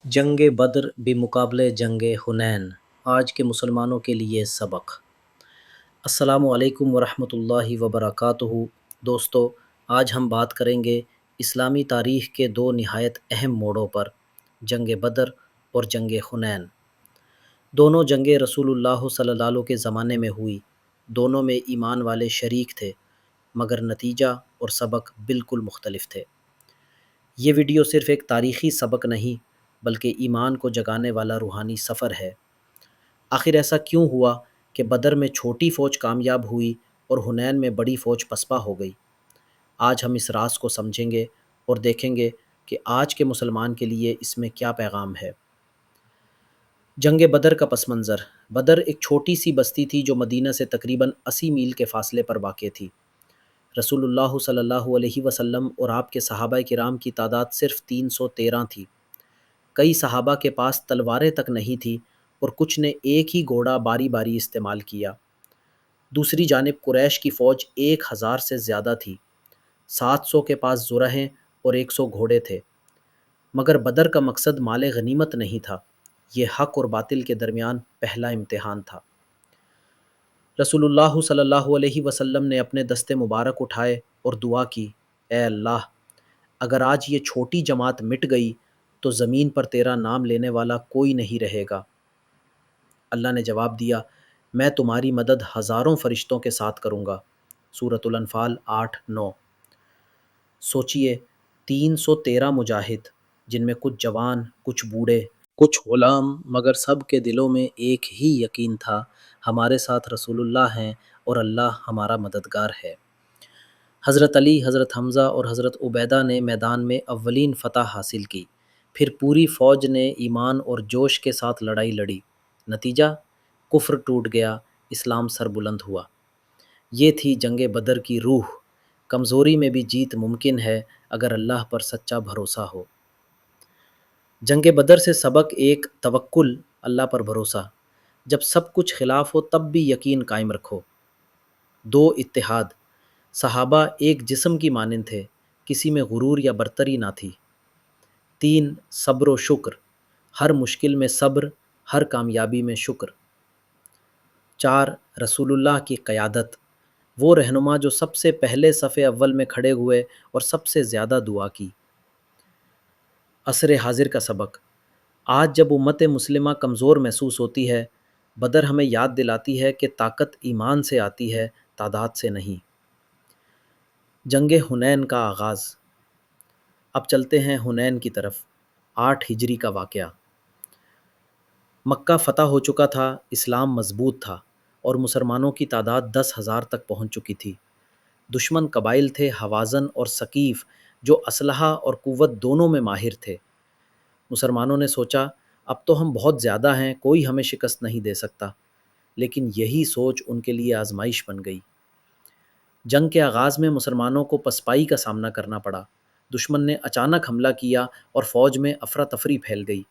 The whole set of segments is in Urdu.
جنگ بدر بمقابلے جنگ حنین، آج کے مسلمانوں کے لیے سبق۔ السلام علیکم ورحمۃ اللہ وبرکاتہ۔ دوستو، آج ہم بات کریں گے اسلامی تاریخ کے دو نہایت اہم موڑوں پر، جنگ بدر اور جنگ حنین۔ دونوں جنگیں رسول اللہ صلی اللہ علیہ کے زمانے میں ہوئی، دونوں میں ایمان والے شریک تھے، مگر نتیجہ اور سبق بالکل مختلف تھے۔ یہ ویڈیو صرف ایک تاریخی سبق نہیں بلکہ ایمان کو جگانے والا روحانی سفر ہے۔ آخر ایسا کیوں ہوا کہ بدر میں چھوٹی فوج کامیاب ہوئی اور حنین میں بڑی فوج پسپا ہو گئی؟ آج ہم اس راز کو سمجھیں گے اور دیکھیں گے کہ آج کے مسلمان کے لیے اس میں کیا پیغام ہے۔ جنگ بدر کا پس منظر۔ بدر ایک چھوٹی سی بستی تھی جو مدینہ سے تقریباً 80 میل کے فاصلے پر واقع تھی۔ رسول اللہ صلی اللہ علیہ وسلم اور آپ کے صحابہ کرام کی تعداد صرف 313 تھی۔ کئی صحابہ کے پاس تلواریں تک نہیں تھیں اور کچھ نے ایک ہی گھوڑا باری باری استعمال کیا۔ دوسری جانب قریش کی فوج 1000 سے زیادہ تھی، 700 کے پاس زرہیں اور 100 گھوڑے تھے۔ مگر بدر کا مقصد مال غنیمت نہیں تھا، یہ حق اور باطل کے درمیان پہلا امتحان تھا۔ رسول اللہ صلی اللہ علیہ وسلم نے اپنے دستے مبارک اٹھائے اور دعا کی، اے اللہ، اگر آج یہ چھوٹی جماعت مٹ گئی تو زمین پر تیرا نام لینے والا کوئی نہیں رہے گا۔ اللہ نے جواب دیا، میں تمہاری مدد ہزاروں فرشتوں کے ساتھ کروں گا۔ سورۃ الانفال 8-9۔ سوچئے، 313 مجاہد، جن میں کچھ جوان، کچھ بوڑھے، کچھ غلام، مگر سب کے دلوں میں ایک ہی یقین تھا، ہمارے ساتھ رسول اللہ ہیں اور اللہ ہمارا مددگار ہے۔ حضرت علی، حضرت حمزہ اور حضرت عبیدہ نے میدان میں اولین فتح حاصل کی، پھر پوری فوج نے ایمان اور جوش کے ساتھ لڑائی لڑی۔ نتیجہ، کفر ٹوٹ گیا، اسلام سر بلند ہوا۔ یہ تھی جنگ بدر کی روح۔ کمزوری میں بھی جیت ممکن ہے اگر اللہ پر سچا بھروسہ ہو۔ جنگ بدر سے سبق ایک، توکل، اللہ پر بھروسہ۔ جب سب کچھ خلاف ہو تب بھی یقین قائم رکھو۔ دو، اتحاد۔ صحابہ ایک جسم کی مانند تھے، کسی میں غرور یا برتری نہ تھی۔ تین، صبر و شکر۔ ہر مشکل میں صبر، ہر کامیابی میں شکر۔ چار، رسول اللہ کی قیادت، وہ رہنما جو سب سے پہلے صف اول میں کھڑے ہوئے اور سب سے زیادہ دعا کی۔ عصر حاضر کا سبق۔ آج جب امت مسلمہ کمزور محسوس ہوتی ہے، بدر ہمیں یاد دلاتی ہے کہ طاقت ایمان سے آتی ہے، تعداد سے نہیں۔ جنگ حنین کا آغاز۔ اب چلتے ہیں حنین کی طرف۔ 8 ہجری کا واقعہ۔ مکہ فتح ہو چکا تھا، اسلام مضبوط تھا اور مسلمانوں کی تعداد 10,000 تک پہنچ چکی تھی۔ دشمن قبائل تھے ہوازن اور ثقیف، جو اسلحہ اور قوت دونوں میں ماہر تھے۔ مسلمانوں نے سوچا، اب تو ہم بہت زیادہ ہیں، کوئی ہمیں شکست نہیں دے سکتا، لیکن یہی سوچ ان کے لیے آزمائش بن گئی۔ جنگ کے آغاز میں مسلمانوں کو پسپائی کا سامنا کرنا پڑا۔ دشمن نے اچانک حملہ کیا اور فوج میں افراتفری پھیل گئی۔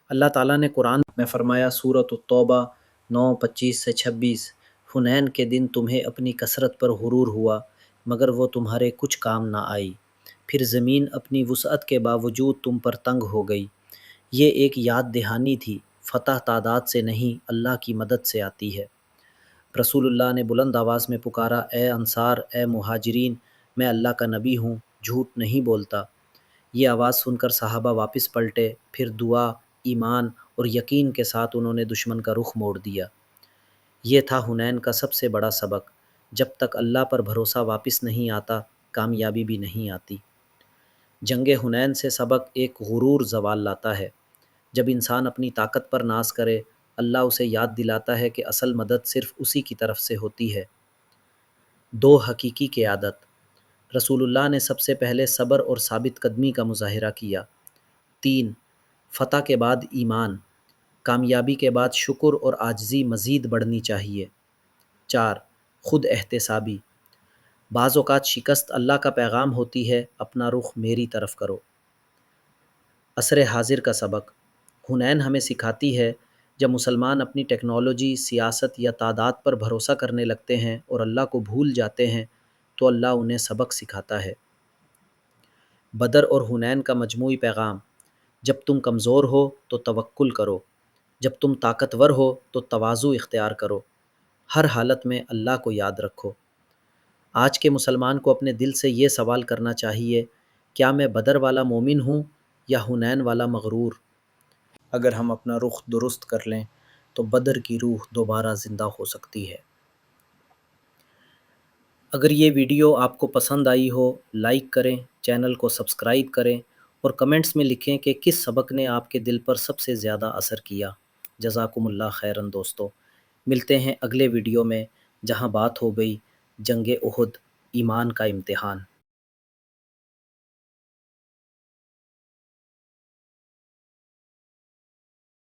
اللہ تعالیٰ نے قرآن میں فرمایا، سورۃ التوبہ 9:25-26، حنین کے دن تمہیں اپنی کثرت پر غرور ہوا، مگر وہ تمہارے کچھ کام نہ آئی، پھر زمین اپنی وسعت کے باوجود تم پر تنگ ہو گئی۔ یہ ایک یاد دہانی تھی، فتح تعداد سے نہیں، اللہ کی مدد سے آتی ہے۔ رسول اللہ نے بلند آواز میں پکارا، اے انصار، اے مہاجرین، میں اللہ کا نبی ہوں، جھوٹ نہیں بولتا۔ یہ آواز سن کر صحابہ واپس پلٹے، پھر دعا، ایمان اور یقین کے ساتھ انہوں نے دشمن کا رخ موڑ دیا۔ یہ تھا حنین کا سب سے بڑا سبق، جب تک اللہ پر بھروسہ واپس نہیں آتا، کامیابی بھی نہیں آتی۔ جنگ حنین سے سبق ایک، غرور زوال لاتا ہے۔ جب انسان اپنی طاقت پر ناز کرے، اللہ اسے یاد دلاتا ہے کہ اصل مدد صرف اسی کی طرف سے ہوتی ہے۔ دو، حقیقی قیادت۔ رسول اللہ نے سب سے پہلے صبر اور ثابت قدمی کا مظاہرہ کیا۔ تین، فتح کے بعد ایمان، کامیابی کے بعد شکر اور عاجزی مزید بڑھنی چاہیے۔ چار، خود احتسابی، بعض اوقات شکست اللہ کا پیغام ہوتی ہے، اپنا رخ میری طرف کرو۔ عصر حاضر کا سبق۔ حنین ہمیں سکھاتی ہے، جب مسلمان اپنی ٹیکنالوجی، سیاست یا تعداد پر بھروسہ کرنے لگتے ہیں اور اللہ کو بھول جاتے ہیں تو اللہ انہیں سبق سکھاتا ہے۔ بدر اور حنین کا مجموعی پیغام۔ جب تم کمزور ہو تو توکل کرو، جب تم طاقتور ہو تو تواضع اختیار کرو، ہر حالت میں اللہ کو یاد رکھو۔ آج کے مسلمان کو اپنے دل سے یہ سوال کرنا چاہیے، کیا میں بدر والا مومن ہوں یا حنین والا مغرور؟ اگر ہم اپنا رخ درست کر لیں تو بدر کی روح دوبارہ زندہ ہو سکتی ہے۔ اگر یہ ویڈیو آپ کو پسند آئی ہو، لائک کریں، چینل کو سبسکرائب کریں اور کمنٹس میں لکھیں کہ کس سبق نے آپ کے دل پر سب سے زیادہ اثر کیا۔ جزاکم اللہ خیرن دوستو، ملتے ہیں اگلے ویڈیو میں جہاں بات ہو گئی جنگ احد، ایمان کا امتحان۔